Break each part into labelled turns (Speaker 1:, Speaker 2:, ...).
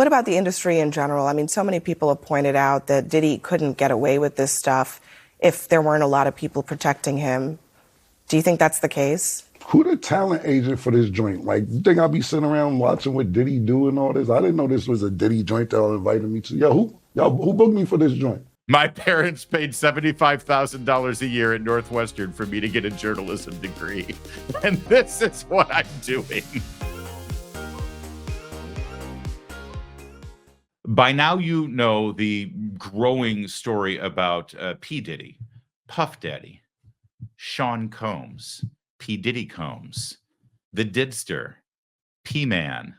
Speaker 1: What about the industry in general? I mean, so many people have pointed out that Diddy couldn't get away with this stuff if there weren't a lot of people protecting him. Do you think that's the case?
Speaker 2: Who the talent agent for this joint? Like, you think I'll be sitting around watching what Diddy do and all this? I didn't know this was a Diddy joint that y'all invited me to. Who booked me for this joint?
Speaker 3: My parents paid $75,000 a year at Northwestern for me to get a journalism degree. And this is what I'm doing. By now, you know the growing story about P. Diddy, Puff Daddy, Sean Combs, P. Diddy Combs, the Didster, P-Man,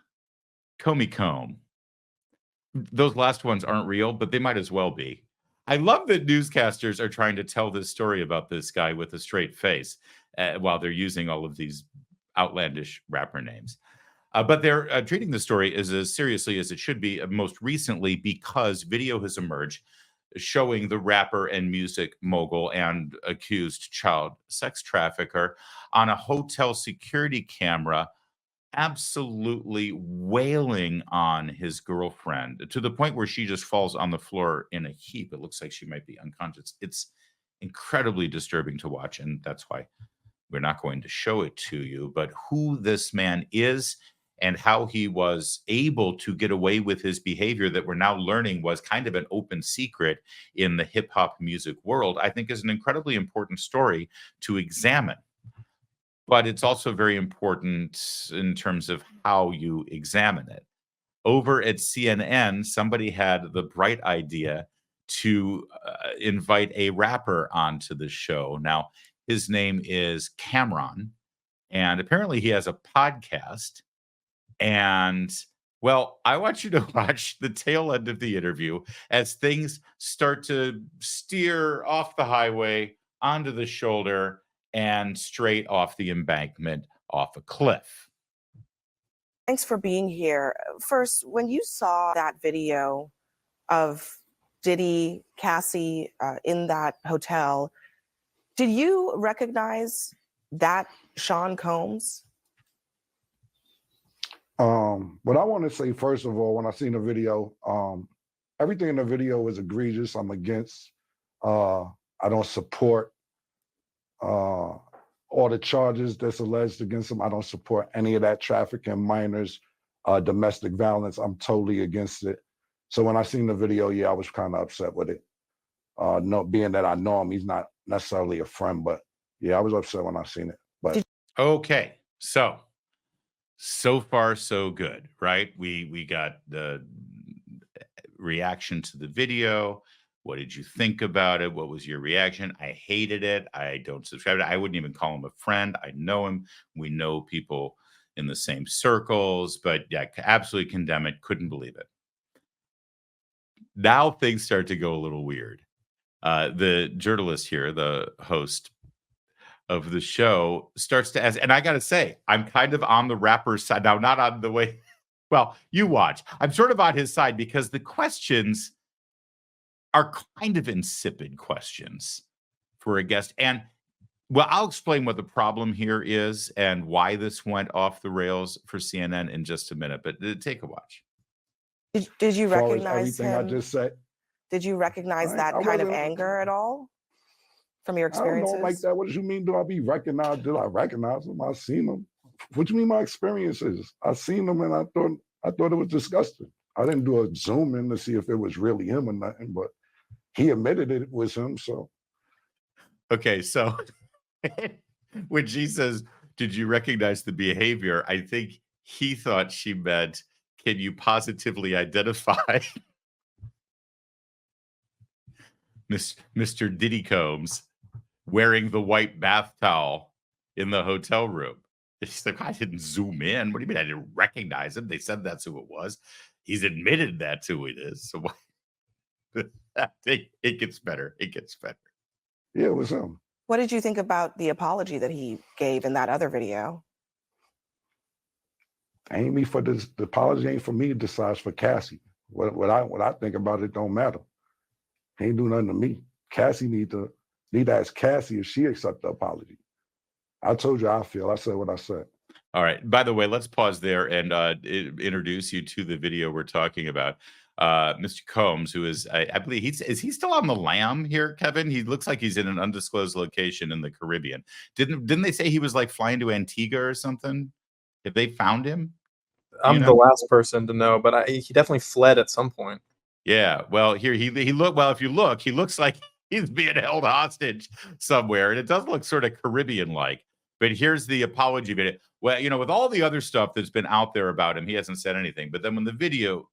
Speaker 3: Comey Comb. Those last ones aren't real, but they might as well be. I love that newscasters are trying to tell this story about this guy with a straight face while they're using all of these outlandish rapper names. But they're treating the story as seriously as it should be, most recently because video has emerged showing the rapper and music mogul and accused child sex trafficker on a hotel security camera absolutely wailing on his girlfriend to the point where she just falls on the floor in a heap. It looks like she might be unconscious. It's incredibly disturbing to watch, and that's why we're not going to show it to you. But who this man is and how he was able to get away with his behavior that we're now learning was kind of an open secret in the hip-hop music world, I think is an incredibly important story to examine. But it's also very important in terms of how you examine it. Over at CNN, somebody had the bright idea to invite a rapper onto the show. Now, his name is Cameron, and apparently he has a podcast. And, well, I want you to watch the tail end of the interview as things start to steer off the highway onto the shoulder and straight off the embankment off a cliff.
Speaker 1: Thanks for being here. First, when you saw that video of Diddy, Cassie in that hotel, did you recognize that Sean Combs?
Speaker 2: What I want to say, first of all, when I seen the video, everything in the video was egregious. I'm against. I don't support all the charges that's alleged against him. I don't support any of that trafficking, minors, domestic violence. I'm totally against it. So when I seen the video, I was kind of upset with it. Being that I know him, he's not necessarily a friend, but I was upset when I seen it. But
Speaker 3: okay, so far so good, right? We got the reaction to the video. What did you think about it? What was your reaction? I hated it. I don't subscribe to it. I wouldn't even call him a friend. I know him. We know people in the same circles, but absolutely condemn it. Couldn't believe it. Now things start to go a little weird. The journalist here, the host of the show, starts to ask, and I got to say, I'm kind of on the rapper's side now, not on the way. Well, you watch. I'm sort of on his side because the questions are kind of insipid questions for a guest. And well, I'll explain what the problem here is and why this went off the rails for CNN in just a minute, but take a watch.
Speaker 1: Did you recognize him?
Speaker 2: I just said.
Speaker 1: Did you recognize that kind of anger at all from your experiences?
Speaker 2: I don't like that. What do you mean? Do I be recognized? Did I recognize him? I seen him. What do you mean my experiences? I seen him and I thought it was disgusting. I didn't do a zoom in to see if it was really him or nothing, but he admitted it was him. So,
Speaker 3: okay, so when she says, "Did you recognize the behavior?" I think he thought she meant, "Can you positively identify Mr. Diddy Combs wearing the white bath towel in the hotel room?" She's like, "I didn't zoom in. What do you mean I didn't recognize him? They said that's who it was. He's admitted that's who it is." So it gets better. It gets better.
Speaker 2: Yeah, it was him.
Speaker 1: What did you think about the apology that he gave in that other video?
Speaker 2: Ain't me for this. The apology ain't for me to decide, for Cassie. What I think about it don't matter. He ain't do nothing to me. Cassie need to ask Cassie if she accept the apology. I told you how I feel. I said what I said.
Speaker 3: All right. By the way, let's pause there and introduce you to the video we're talking about. Mr. Combs, who is, I believe, is he still on the lam here, Kevin? He looks like he's in an undisclosed location in the Caribbean. Didn't they say he was like flying to Antigua or something? Have they found him?
Speaker 4: I'm the last person to know, but he definitely fled at some point.
Speaker 3: Yeah. Well, here he look. Well, if you look, he looks like he's being held hostage somewhere, and it does look sort of Caribbean-like. But here's the apology video. Well, you know, with all the other stuff that's been out there about him, he hasn't said anything. But then when the video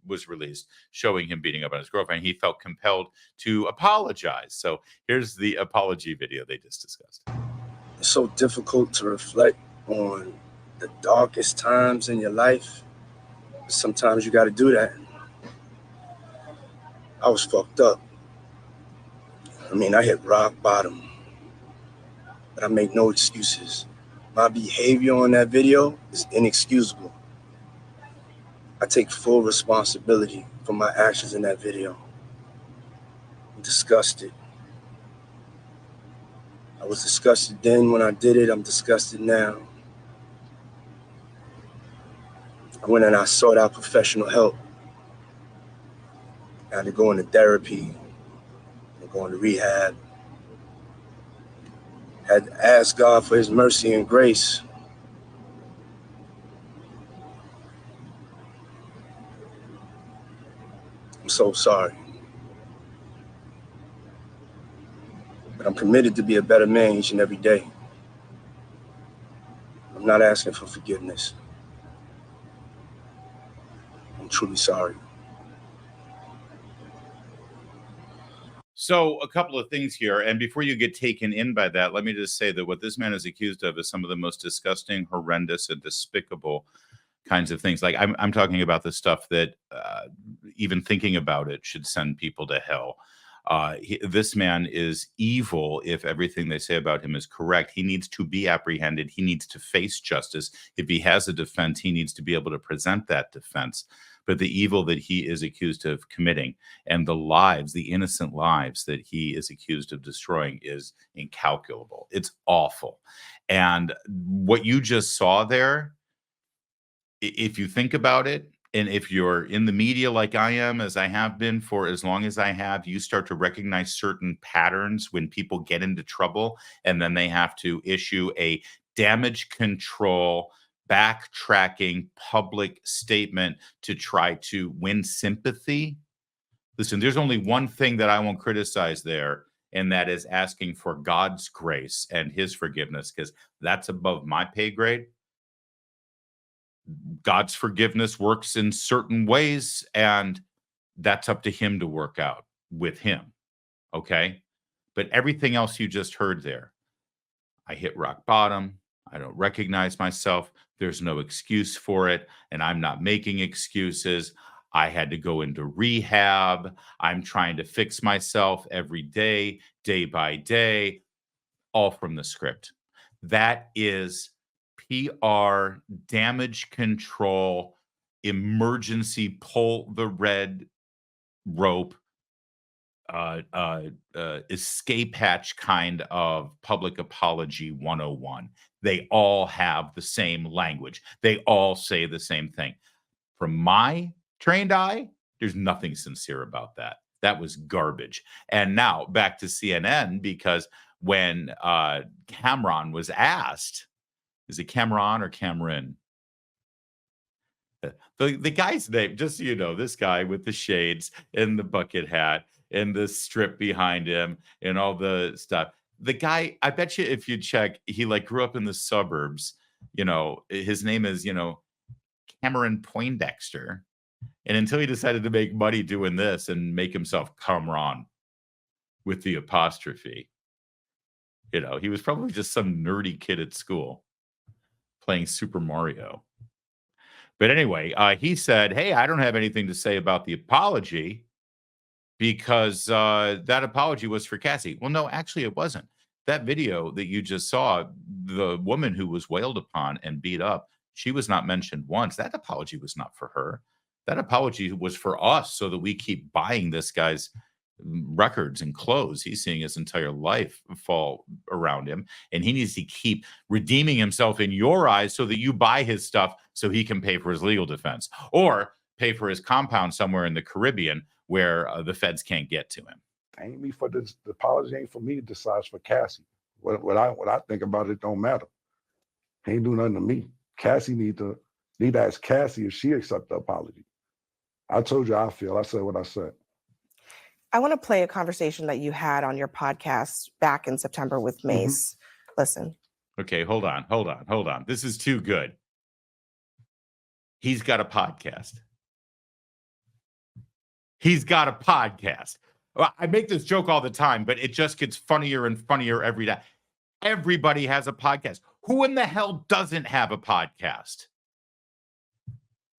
Speaker 3: was released showing him beating up on his girlfriend, he felt compelled to apologize. So here's the apology video they just discussed.
Speaker 5: It's so difficult to reflect on the darkest times in your life. Sometimes you got to do that. I was fucked up. I mean, I hit rock bottom, but I make no excuses. My behavior on that video is inexcusable. I take full responsibility for my actions in that video. I'm disgusted. I was disgusted then when I did it. I'm disgusted now. I went and I sought out professional help. I had to go into therapy and go into rehab. Had to ask God for his mercy and grace. I'm so sorry. But I'm committed to be a better man each and every day. I'm not asking for forgiveness. I'm truly sorry.
Speaker 3: So a couple of things here, and before you get taken in by that, let me just say that what this man is accused of is some of the most disgusting, horrendous, and despicable kinds of things. Like I'm talking about the stuff that even thinking about it should send people to hell. This man is evil if everything they say about him is correct. He needs to be apprehended. He needs to face justice. If he has a defense, he needs to be able to present that defense. But the evil that he is accused of committing and the lives, the innocent lives that he is accused of destroying is incalculable. It's awful. And what you just saw there, if you think about it, and if you're in the media like I am, as I have been for as long as I have, you start to recognize certain patterns when people get into trouble, and then they have to issue a damage control, backtracking public statement to try to win sympathy. Listen, there's only one thing that I won't criticize there, and that is asking for God's grace and his forgiveness, because that's above my pay grade. God's forgiveness works in certain ways, and that's up to him to work out with him. Okay. But everything else you just heard there, I hit rock bottom. I don't recognize myself. There's no excuse for it. And I'm not making excuses. I had to go into rehab. I'm trying to fix myself every day by day, all from the script. That is PR, damage control, emergency, pull the red rope, escape hatch kind of public apology 101. They all have the same language. They all say the same thing. From my trained eye, there's nothing sincere about that. That was garbage. And now back to CNN, because when Cameron was asked, is it Cameron or Cameron? The guy's name, just so you know, this guy with the shades and the bucket hat and the strip behind him and all the stuff. The guy, I bet you if you check, he like grew up in the suburbs. You know, his name is, Cameron Poindexter. And until he decided to make money doing this and make himself Cameron with the apostrophe, he was probably just some nerdy kid at school playing Super Mario. But anyway, he said, hey, I don't have anything to say about the apology because that apology was for Cassie. Well, no, actually it wasn't. That video that you just saw, the woman who was wailed upon and beat up, she was not mentioned once. That apology was not for her. That apology was for us so that we keep buying this guy's records and clothes. He's seeing his entire life fall around him, and he needs to keep redeeming himself in your eyes so that you buy his stuff so he can pay for his legal defense or pay for his compound somewhere in the Caribbean where the feds can't get to him.
Speaker 2: Ain't me for this. The apology ain't for me to decide for Cassie. What I think about it don't matter. He ain't do nothing to me. Cassie need to ask Cassie if she accept the apology. I told you how I feel. I said what I said.
Speaker 1: I want to play a conversation that you had on your podcast back in September with Mace. Listen.
Speaker 3: Okay, hold on. This is too good. He's got a podcast. Well, I make this joke all the time, but it just gets funnier and funnier every day. Everybody has a podcast. Who in the hell doesn't have a podcast?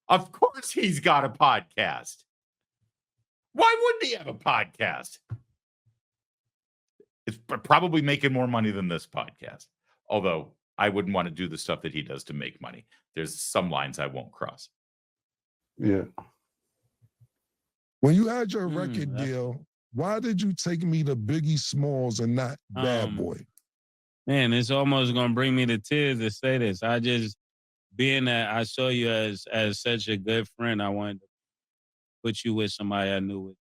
Speaker 3: Of course he's got a podcast. Why wouldn't he have a podcast? It's probably making more money than this podcast. Although I wouldn't want to do the stuff that he does to make money. There's some lines I won't cross.
Speaker 2: Yeah.
Speaker 6: When you had your record deal, why did you take me to Biggie Smalls and not Bad Boy?
Speaker 7: Man, it's almost gonna bring me to tears to say this. I just, being that I saw you as such a good friend, I wanted to put you with somebody I knew with.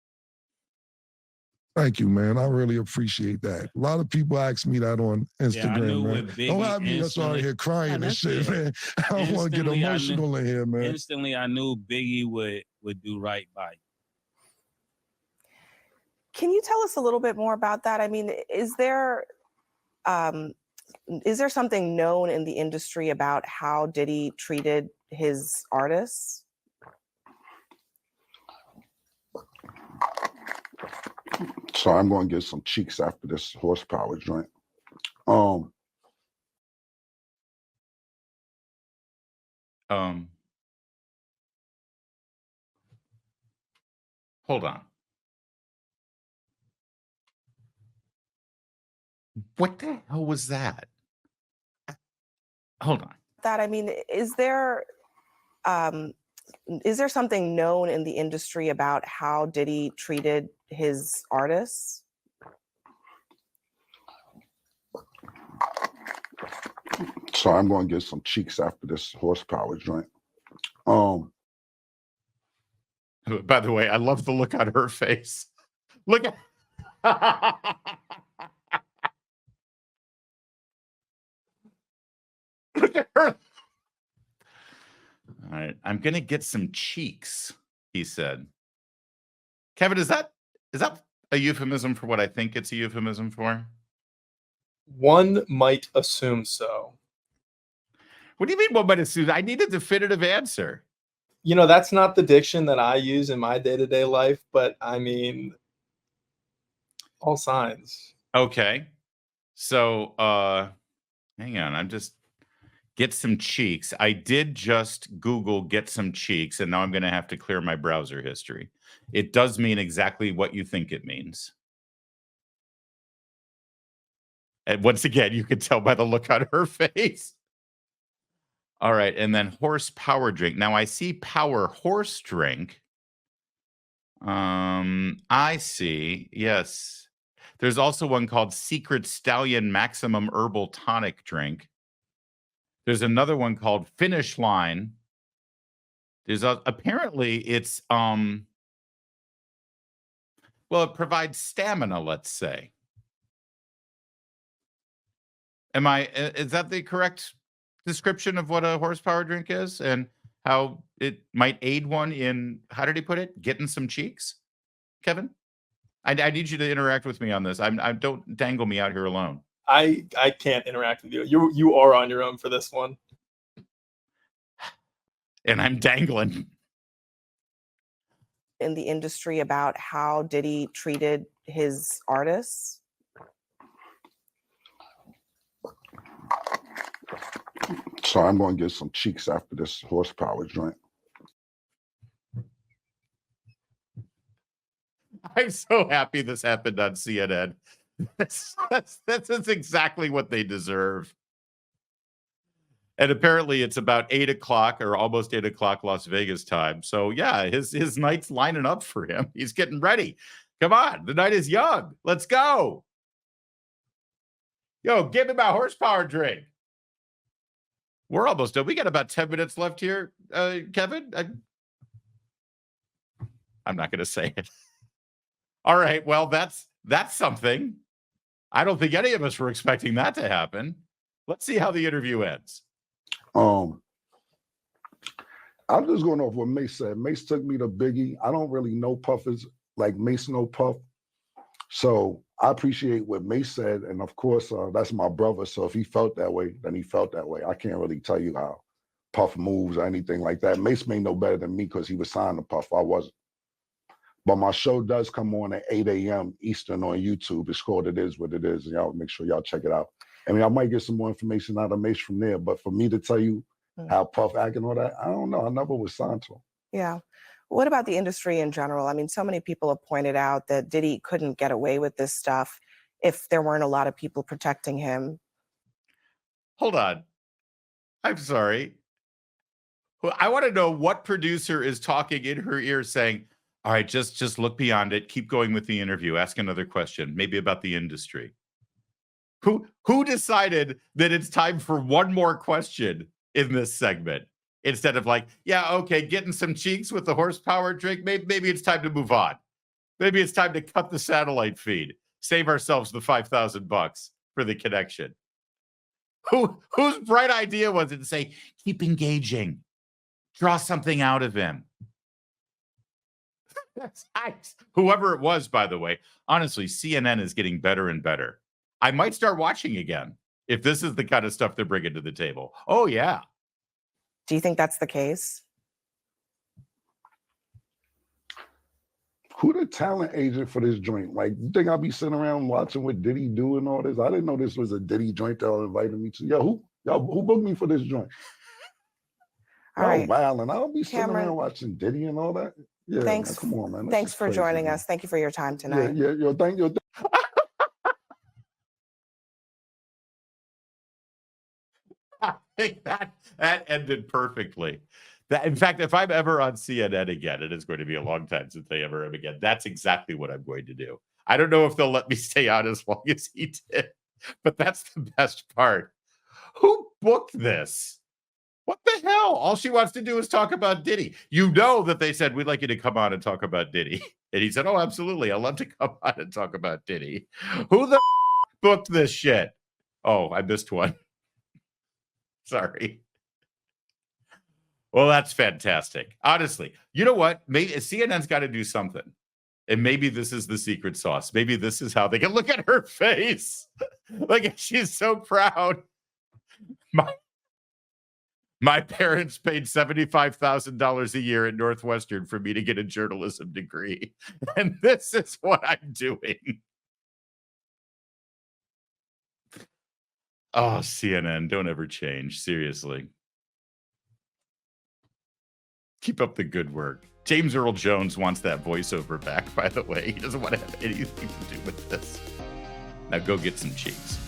Speaker 6: Thank you, man. I really appreciate that. A lot of people ask me that on Instagram, man. Don't have me that's out here crying and shit, man. I don't want to get emotional in here, man.
Speaker 7: Instantly, I knew Biggie would do right by you.
Speaker 1: Can you tell us a little bit more about that? I mean, is there something known in the industry about how Diddy treated his artists?
Speaker 2: So I'm going to get some cheeks after this horsepower joint.
Speaker 3: Hold on. What the hell was that? Hold on.
Speaker 1: That, I mean, is there something known in the industry about how Diddy treated his artists?
Speaker 2: So I'm going to get some cheeks after this horsepower joint.
Speaker 3: By the way, I love the look on her face. Look at look at her. All right, I'm gonna get some cheeks, he said. Kevin, is that a euphemism for what I think it's a euphemism for?
Speaker 4: One might assume so.
Speaker 3: What do you mean one might assume? I need a definitive answer.
Speaker 4: You know, that's not the diction that I use in my day-to-day life, but I mean, all signs.
Speaker 3: Okay. So, hang on. I'm just get some cheeks. I did just Google get some cheeks, and now I'm going to have to clear my browser history. It does mean exactly what you think it means. And once again, you can tell by the look on her face. All right. And then horse power drink. Now I see power horse drink. I see. Yes. There's also one called Secret Stallion Maximum Herbal Tonic Drink. There's another one called Finish Line. There's apparently it's well, it provides stamina, let's say. Is that the correct description of what a horsepower drink is and how it might aid one in, how did he put it? Getting some cheeks? Kevin? I need you to interact with me on this. I don't dangle me out here alone.
Speaker 4: I can't interact with you. You are on your own for this one.
Speaker 3: And I'm dangling.
Speaker 1: In the industry about how Diddy treated his artists?
Speaker 2: So I'm going to get some cheeks after this horsepower joint.
Speaker 3: I'm so happy this happened on CNN. That's exactly what they deserve. And apparently it's about 8 o'clock or almost 8 o'clock Las Vegas time. So yeah, his night's lining up for him. He's getting ready. Come on, the night is young. Let's go. Yo, give me my horsepower drink. We're almost done. We got about 10 minutes left here, Kevin. I'm not going to say it. All right. Well, that's something. I don't think any of us were expecting that to happen. Let's see how the interview ends.
Speaker 2: I'm just going off what Mace said. Mace took me to Biggie. I don't really know Puffers like Mace know Puff. So I appreciate what Mace said. And of course, that's my brother. So if he felt that way, then he felt that way. I can't really tell you how Puff moves or anything like that. Mace may know better than me because he was signed to Puff. I wasn't. But my show does come on at 8 a.m. Eastern on YouTube. It's called It Is What It Is. And y'all make sure y'all check it out. I mean, I might get some more information out of Mace from there. But for me to tell you how Puff act and all that, I don't know. I never was signed to him.
Speaker 1: Yeah. What about the industry in general? I mean, so many people have pointed out that Diddy couldn't get away with this stuff if there weren't a lot of people protecting him.
Speaker 3: Hold on. I'm sorry. I want to know what producer is talking in her ear saying, all right, just look beyond it. Keep going with the interview. Ask another question, maybe about the industry. Who decided that it's time for one more question in this segment? Instead of like, yeah, okay, getting some cheeks with the horsepower drink. Maybe it's time to move on. Maybe it's time to cut the satellite feed. Save ourselves the $5,000 for the connection. Whose bright idea was it to say, keep engaging, draw something out of him? Whoever it was, by the way, honestly, CNN is getting better and better. I might start watching again if this is the kind of stuff they're bringing to the table. Oh, yeah.
Speaker 1: Do you think that's the case?
Speaker 2: Who the talent agent for this joint? Like, you think I'll be sitting around watching what Diddy do and all this? I didn't know this was a Diddy joint that y'all invited me to. Yo, who booked me for this joint?
Speaker 1: All right.
Speaker 2: Wow, and I'll be sitting
Speaker 1: Cameron,
Speaker 2: around watching Diddy and all that. Yeah,
Speaker 1: thanks.
Speaker 2: Man, come on, man.
Speaker 1: Thanks for
Speaker 2: crazy,
Speaker 1: joining
Speaker 2: man.
Speaker 1: us. Thank you for your time tonight.
Speaker 2: Yeah, thank you.
Speaker 3: I think that ended perfectly. In fact, if I'm ever on CNN again, it is going to be a long time since they ever am again. That's exactly what I'm going to do. I don't know if they'll let me stay on as long as he did, but that's the best part. Who booked this? What the hell? All she wants to do is talk about Diddy. You know that they said, we'd like you to come on and talk about Diddy. And he said, oh, absolutely. I'd love to come on and talk about Diddy. Who the booked this shit? Oh, I missed one. Sorry. Well, that's fantastic. Honestly, you know what? Maybe CNN's got to do something. And maybe this is the secret sauce. Maybe this is how they can look at her face. Like, she's so proud. My parents paid $75,000 a year at Northwestern for me to get a journalism degree. And this is what I'm doing. Oh, CNN, don't ever change. Seriously. Keep up the good work. James Earl Jones wants that voiceover back, by the way. He doesn't want to have anything to do with this. Now go get some cheeks.